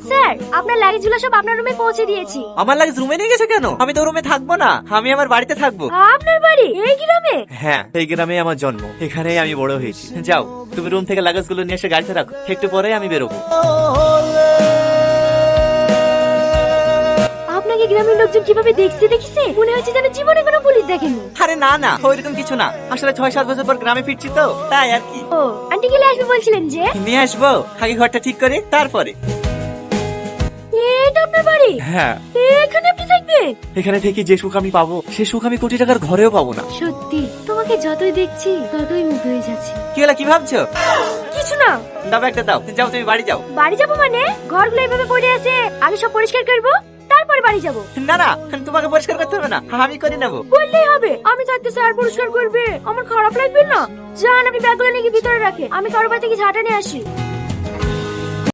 Sir, আপনার লাগেজগুলো সব আপনার রুমে পৌঁছে দিয়েছি। আমার লাগেজ রুমে নিয়ে গেছে কেন? আমি তো রুমে থাকবো না, আমি আমার বাড়িতে থাকবো। আপনার বাড়ি এই গ্রামে? হ্যাঁ, এই গ্রামে আমার জন্ম, এখানেই আমি বড় হয়েছি। যাও, তুমি রুম থেকে লাগেজ গুলো নিয়ে এসে গাড়িতে রাখো, একটু পরে আমি বেরোবো। আপনাকে গ্রামের লোকজন কিভাবে দেখছে দেখিছে, মনে হচ্ছে যেন জীবনে কোনো পুলিশ দেখেনি। আরে না না, ওইরকম কিছু না, আসলে 6-7 বছর পর গ্রামে ফিরছি তো, তাই আর কি। ও, আন্টি গেলে আসবে বলছিলেন যে? নিয়ে আসবো, আগে ঘরটা ঠিক করে তারপরে। এটা আপনার বাড়ি? হ্যাঁ, এখানে আপনি থাকবেন? এখানে থেকে যে সুখ আমি পাবো, সে সুখ আমি কোটি টাকার ঘরেও পাবো না। সত্যি, তোমাকে যতই দেখছি ততই মুগ্ধ হয়ে যাচ্ছি। কি হলো, কি ভাবছো? কিছু না। দাও একটা দাও, যাও তুমি বাড়ি যাও। বাড়ি যাবো মানে? ঘরগুলো এভাবে পড়ে আছে, আগে সব পরিষ্কার করবো, তারপরে বাড়ি যাবো। না না, তোমাকে পরিষ্কার করতে হবে না, আমি করে নেবো। বললেই হবে, আমি থাকতে স্যার পরিষ্কার করবে, আমার খারাপ লাগবে না। যান, আপনি ব্যাগগুলো নিয়ে গিয়ে ভিতরে রাখে, আমি কারো বাড়ি থেকে ঝাঁটা নিয়ে আসি।